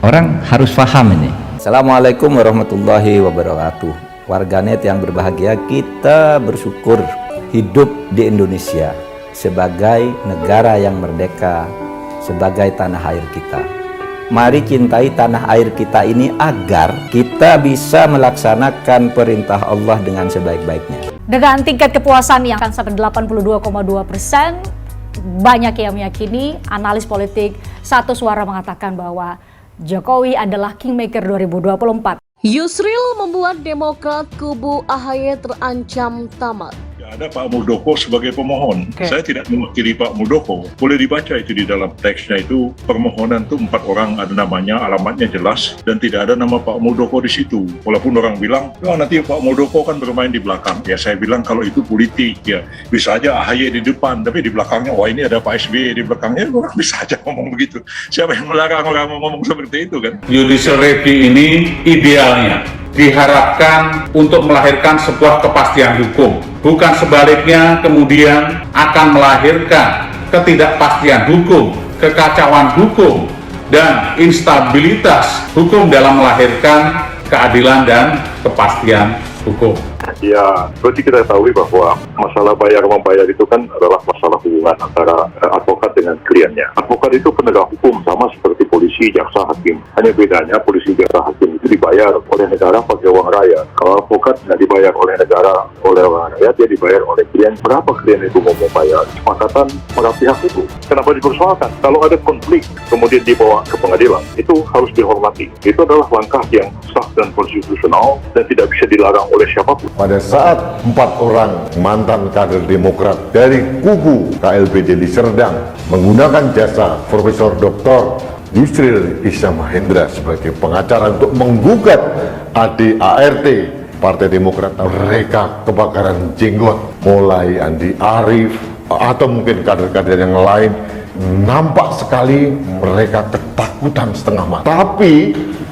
Orang harus paham ini. Assalamualaikum warahmatullahi wabarakatuh. Warganet yang berbahagia, kita bersyukur hidup di Indonesia sebagai negara yang merdeka, sebagai tanah air kita. Mari cintai tanah air kita ini agar kita bisa melaksanakan perintah Allah dengan sebaik-baiknya. Dengan tingkat kepuasan yang akan sampai 82,2%, banyak yang meyakini, analis politik satu suara mengatakan bahwa Jokowi adalah Kingmaker 2024. Yusril membuat Demokrat kubu AHY terancam tamat. Ada Pak Muldoko sebagai pemohon. Saya tidak mewakili Pak Muldoko. Boleh dibaca itu di dalam teksnya itu, permohonan itu 4 orang ada namanya, alamatnya jelas, dan tidak ada nama Pak Muldoko di situ. Walaupun orang bilang, oh, nanti Pak Muldoko kan bermain di belakang. Ya saya bilang kalau itu politik ya bisa aja AHY di depan, tapi di belakangnya wah ini ada Pak SBY di belakangnya, orang bisa aja ngomong begitu. Siapa yang melarang orang ngomong seperti itu kan? Judicial review ini idealnya diharapkan untuk melahirkan sebuah kepastian hukum, bukan sebaliknya kemudian akan melahirkan ketidakpastian hukum, kekacauan hukum, dan instabilitas hukum dalam melahirkan keadilan dan kepastian hukum. Ya, seperti kita ketahui bahwa masalah bayar-membayar itu kan adalah masalah hubungan antara advokat dengan kliennya. Advokat itu penegak hukum sama seperti polisi, jaksa, hakim. Hanya bedanya polisi, jaksa, hakim itu dibayar oleh negara pakai uang rakyat. Kalau advokat tidak dibayar oleh negara, oleh uang rakyat, dia dibayar oleh klien. Berapa klien itu mau membayar? Kesepakatan para pihak itu. Kenapa dipersoalkan? Kalau ada konflik, kemudian dibawa ke pengadilan, itu harus dihormati. Itu adalah langkah yang sah dan konstitusional dan tidak bisa dilarang oleh siapapun. Pada saat 4 orang mantan kader Demokrat dari kubu KLB Deli Serdang menggunakan jasa Profesor Dr. Yusril Iza Mahendra sebagai pengacara untuk menggugat ADART Partai Demokrat, mereka kebakaran jenggot, mulai Andi Arief atau mungkin kader-kader yang lain, nampak sekali mereka ketakutan setengah mati. Tapi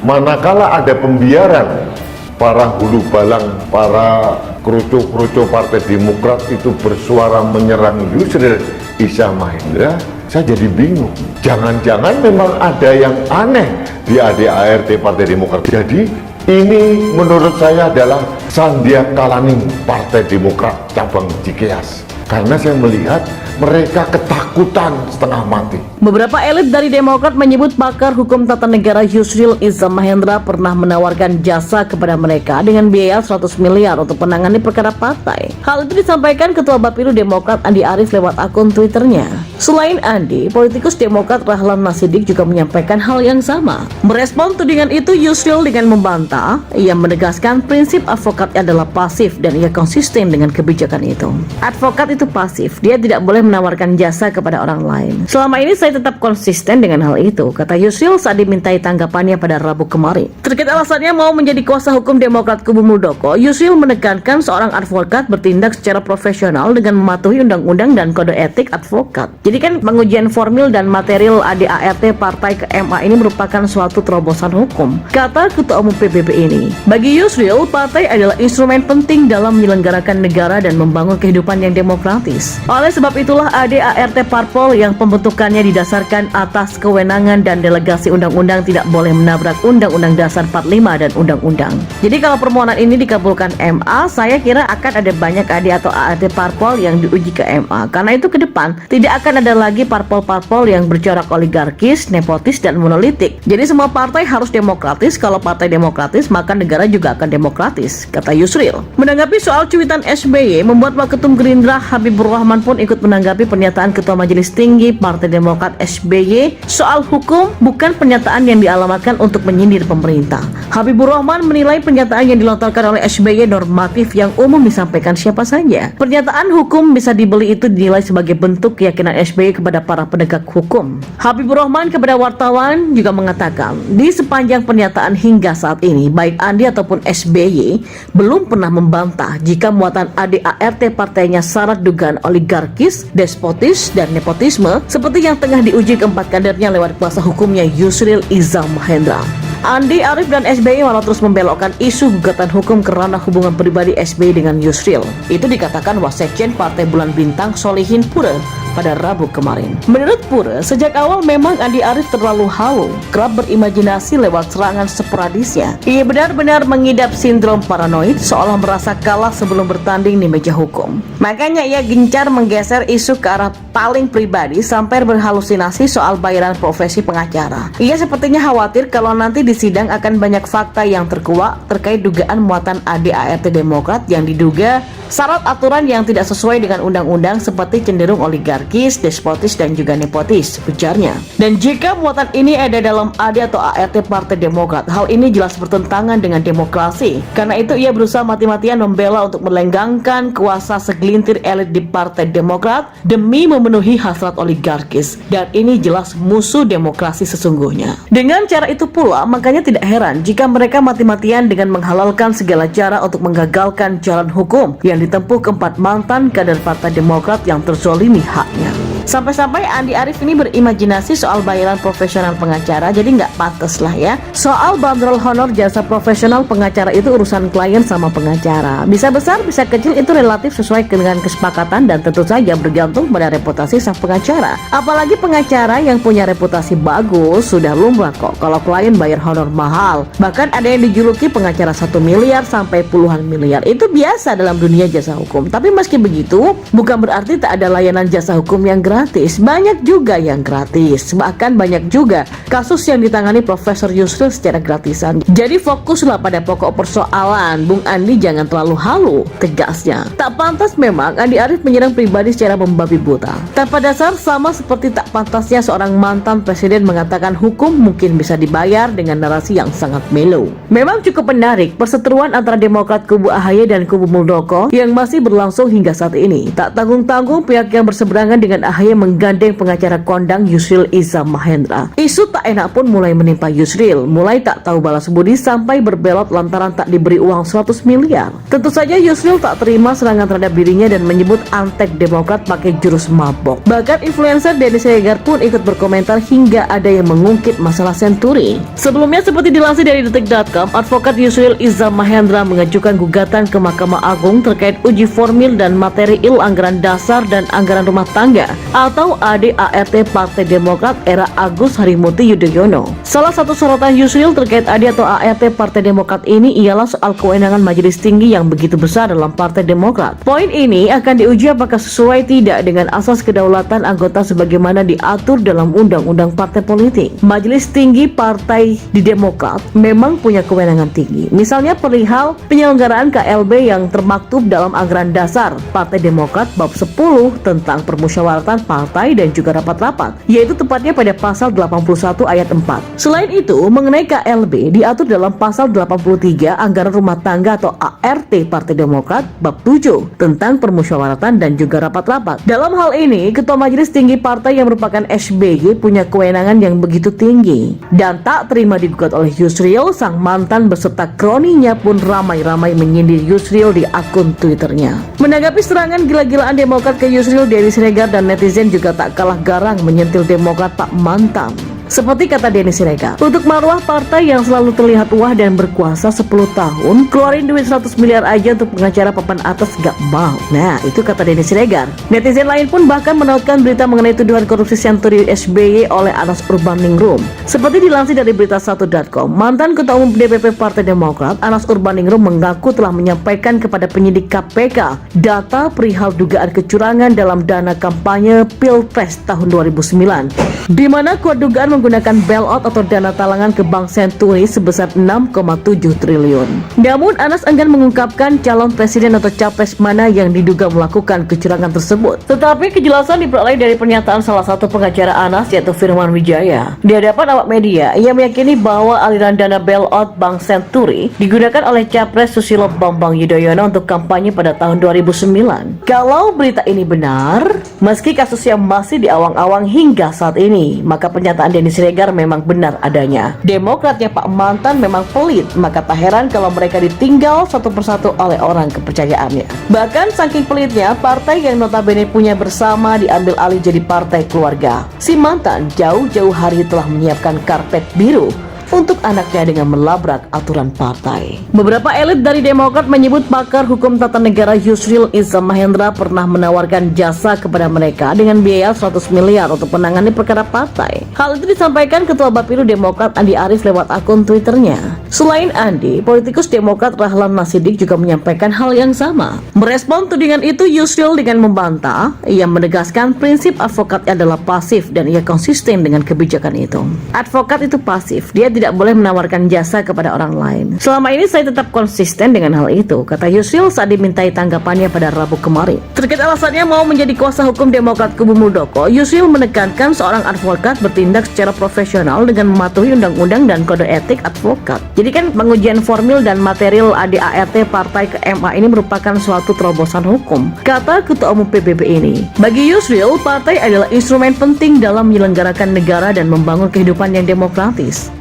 manakala ada pembiaran, para hulu balang, para kerucu-kerucu Partai Demokrat itu bersuara menyerang Yusril Iza Mahendra, saya jadi bingung. Jangan-jangan memang ada yang aneh di ADART Partai Demokrat. Jadi ini menurut saya adalah Sandiakalaning Partai Demokrat cabang Cikeas. Karena saya melihat mereka ketakutan setengah mati. Beberapa elit dari Demokrat menyebut pakar hukum tata negara Yusril Iza Mahendra pernah menawarkan jasa kepada mereka dengan biaya 100 miliar untuk menangani perkara partai. Hal itu disampaikan Ketua Bapilu Demokrat Andi Arief lewat akun Twitternya. Selain Andi, politikus Demokrat Rahlan Nasidik juga menyampaikan hal yang sama. Merespon tudingan itu, Yusril dengan membantah, ia menegaskan prinsip advokat adalah pasif dan ia konsisten dengan kebijakan itu. Advokat itu pasif, dia tidak boleh menawarkan jasa kepada orang lain. Selama ini saya tetap konsisten dengan hal itu, kata Yusril saat dimintai tanggapannya pada Rabu kemarin. Terkait alasannya mau menjadi kuasa hukum Demokrat kubu Muldoko, Yusril menekankan seorang advokat bertindak secara profesional dengan mematuhi undang-undang dan kode etik advokat. Jadi kan pengujian formil dan material ADART partai ke MA ini merupakan suatu terobosan hukum, kata Ketua Umum PBB ini. Bagi Yusril, partai adalah instrumen penting dalam menyelenggarakan negara dan membangun kehidupan yang demokratis. Oleh sebab itulah ADART Parpol yang pembentukannya didasarkan atas kewenangan dan delegasi undang-undang tidak boleh menabrak Undang-Undang Dasar 45 dan undang-undang. Jadi kalau permohonan ini dikabulkan MA, saya kira akan ada banyak AD atau ART Parpol yang diuji ke MA. Karena itu ke depan tidak akan ada lagi parpol-parpol yang bercorak oligarkis, nepotis, dan monolitik. Jadi semua partai harus demokratis. Kalau partai demokratis, maka negara juga akan demokratis, kata Yusril. Menanggapi soal cuitan SBY, membuat Waketum Gerindra Habibur Rahman pun ikut menanggapi pernyataan Ketua Majelis Tinggi Partai Demokrat SBY soal hukum bukan pernyataan yang dialamatkan untuk menyindir pemerintah. Habibur Rahman menilai pernyataan yang dilontarkan oleh SBY normatif yang umum disampaikan siapa saja. Pernyataan hukum bisa dibeli itu dinilai sebagai bentuk keyakinan SBY kepada para penegak hukum. Habibur Rahman kepada wartawan juga mengatakan, di sepanjang pernyataan hingga saat ini, baik Andi ataupun SBY belum pernah membantah jika muatan ADART partainya syarat dugaan oligarkis, despotis, dan nepotisme seperti yang tengah diuji keempat kadernya lewat kuasa hukumnya Yusril Iza Mahendra. Andi Arief dan SBY malah terus membelokkan isu gugatan hukum ke ranah hubungan pribadi SBY dengan Yusril. Itu dikatakan Wasekjen Partai Bulan Bintang Solihin Pura pada Rabu kemarin. Menurut Pura, sejak awal memang Andi Arief terlalu halu, kerap berimajinasi lewat serangan sporadisnya. Ia benar-benar mengidap sindrom paranoid, seolah merasa kalah sebelum bertanding di meja hukum. Makanya ia gencar menggeser isu ke arah paling pribadi sampai berhalusinasi soal bayaran profesi pengacara. Ia sepertinya khawatir kalau nanti di sidang akan banyak fakta yang terkuak terkait dugaan muatan ADART Demokrat yang diduga syarat aturan yang tidak sesuai dengan undang-undang seperti cenderung oligarkis, despotis, dan juga nepotis, ujarnya. Dan jika muatan ini ada dalam AD atau ART Partai Demokrat, hal ini jelas bertentangan dengan demokrasi. Karena itu ia berusaha mati-matian membela untuk melenggangkan kuasa segelintir elit di Partai Demokrat demi memenuhi hasrat oligarkis. Dan ini jelas musuh demokrasi sesungguhnya. Dengan cara itu pula, makanya tidak heran jika mereka mati-matian dengan menghalalkan segala cara untuk menggagalkan jalan hukum yang ditempuh keempat mantan kader Partai Demokrat yang terzolimi haknya. Sampai-sampai Andi Arief ini berimajinasi soal bayaran profesional pengacara, jadi nggak pantas lah ya. Soal bandrol honor jasa profesional pengacara itu urusan klien sama pengacara. Bisa besar, bisa kecil itu relatif sesuai dengan kesepakatan dan tentu saja bergantung pada reputasi sang pengacara. Apalagi pengacara yang punya reputasi bagus sudah lumrah kok kalau klien bayar honor mahal. Bahkan ada yang dijuluki pengacara 1 miliar sampai puluhan miliar. Itu biasa dalam dunia jasa hukum. Tapi meski begitu, bukan berarti tak ada layanan jasa hukum yang gratis. Banyak juga yang gratis. Bahkan banyak juga kasus yang ditangani Profesor Yusril secara gratisan. Jadi fokuslah pada pokok persoalan. Bung Andi jangan terlalu halu, tegasnya. Tak pantas memang Andi Arief menyerang pribadi secara membabi buta. Tanpa dasar, sama seperti tak pantasnya seorang mantan presiden mengatakan hukum mungkin bisa dibayar dengan narasi yang sangat melo. Memang cukup menarik perseteruan antara Demokrat kubu AHY dan kubu Muldoko yang masih berlangsung hingga saat ini. Tak tanggung-tanggung pihak yang berseberangan dengan AHY menggandeng pengacara kondang Yusril Iza Mahendra. Isu tak enak pun mulai menimpa Yusril, mulai tak tahu balas budi sampai berbelot lantaran tak diberi uang 100 miliar. Tentu saja Yusril tak terima serangan terhadap dirinya dan menyebut antek Demokrat pakai jurus mabok. Bahkan influencer Denny Siregar pun ikut berkomentar hingga ada yang mengungkit masalah senturi. Sebelumnya seperti dilansir dari detik.com, advokat Yusril Iza Mahendra mengajukan gugatan ke Mahkamah Agung terkait uji formil dan materi anggaran dasar dan anggaran rumah tangga atau ADART Partai Demokrat era Agus Harimurti Yudhoyono. Salah satu sorotan Yusril terkait AD atau ART Partai Demokrat ini ialah soal kewenangan majelis tinggi yang begitu besar dalam Partai Demokrat. Poin ini akan diuji apakah sesuai tidak dengan asas kedaulatan anggota sebagaimana diatur dalam undang-undang partai politik. Majelis tinggi partai di Demokrat memang punya kewenangan tinggi. Misalnya perihal penyelenggaraan KLB yang termaktub dalam anggaran dasar Partai Demokrat bab 10 tentang permusyawaratan partai dan juga rapat-rapat, yaitu tepatnya pada pasal 81 ayat 4. Selain itu, mengenai KLB diatur dalam pasal 83 anggaran rumah tangga atau ART Partai Demokrat bab 7 tentang permusyawaratan dan juga rapat-rapat. Dalam hal ini, Ketua Majelis Tinggi Partai yang merupakan SBY punya kewenangan yang begitu tinggi dan tak terima digugat oleh Yusril. Sang mantan beserta kroninya pun ramai-ramai menyindir Yusril di akun Twitternya. Menanggapi serangan gila-gilaan Demokrat ke Yusril, Denny Siregar dan netizen juga tak kalah garang menyentil Demokrat Pak Mantan. Seperti kata Denny Siregar, untuk maruah partai yang selalu terlihat wah dan berkuasa 10 tahun, keluarin duit 100 miliar aja untuk pengacara papan atas gak mau. Nah, itu kata Denny Siregar. Netizen lain pun bahkan menautkan berita mengenai tuduhan korupsi senturi SBY oleh Anas Urbaningrum. Seperti dilansir dari berita1.com, mantan Ketua Umum DPP Partai Demokrat, Anas Urbaningrum mengaku telah menyampaikan kepada penyidik KPK data perihal dugaan kecurangan dalam dana kampanye Pilpres tahun 2009, di mana kuat dugaan menggunakan bailout atau dana talangan ke Bank Senturi sebesar 6,7 triliun. Namun Anas enggan mengungkapkan calon presiden atau capres mana yang diduga melakukan kecurangan tersebut. Tetapi kejelasan diperoleh dari pernyataan salah satu pengacara Anas, yaitu Firman Wijaya. Di hadapan awak media, ia meyakini bahwa aliran dana bailout Bank Senturi digunakan oleh capres Susilo Bambang Yudhoyono untuk kampanye pada tahun 2009. Kalau berita ini benar, meski kasusnya masih di awang-awang hingga saat ini, maka pernyataan Denny Siregar memang benar adanya. Demokratnya Pak Mantan memang pelit, maka tak heran kalau mereka ditinggal satu persatu oleh orang kepercayaannya. Bahkan saking pelitnya, partai yang notabene punya bersama diambil alih jadi partai keluarga. Si Mantan jauh-jauh hari telah menyiapkan karpet biru untuk anaknya dengan melabrak aturan partai. Beberapa elit dari Demokrat menyebut pakar hukum tata negara Yusril Iza Mahendra pernah menawarkan jasa kepada mereka dengan biaya 100 miliar untuk menangani perkara partai. Hal itu disampaikan Ketua Bapilu Demokrat Andi Arief lewat akun Twitternya. Selain Andi, politikus Demokrat Rahlan Nasidik juga menyampaikan hal yang sama. Merespon tudingan itu, Yusril dengan membantah, ia menegaskan prinsip advokat adalah pasif dan ia konsisten dengan kebijakan itu. Advokat itu pasif, dia tidak boleh menawarkan jasa kepada orang lain. Selama ini saya tetap konsisten dengan hal itu, kata Yusril saat dimintai tanggapannya pada Rabu kemarin. Terkait alasannya mau menjadi kuasa hukum Demokrat kubu Muldoko, Yusril menekankan seorang advokat bertindak secara profesional dengan mematuhi undang-undang dan kode etik advokat. Jadi kan pengujian formil dan material ADART partai ke MA ini merupakan suatu terobosan hukum, kata Ketua Umum PBB ini. Bagi Yusril, partai adalah instrumen penting dalam menyelenggarakan negara dan membangun kehidupan yang demokratis.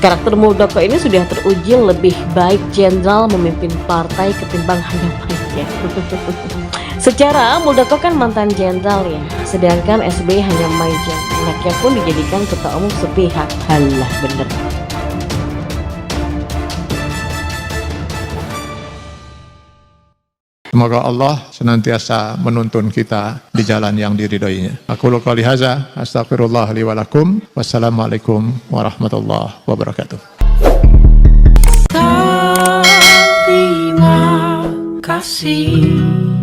Karakter Muldoko ini sudah teruji lebih baik jenderal memimpin partai ketimbang hanya main. Secara Muldoko kan mantan jenderal ya, sedangkan SBY hanya main jenderal. Anaknya pun dijadikan ketua umum sepihak. Halah bener. Semoga Allah senantiasa menuntun kita di jalan yang diridhoinya. Aku qouli hadza, astaghfirullah li wa lakum. Wassalamualaikum warahmatullahi wabarakatuh. Terima kasih.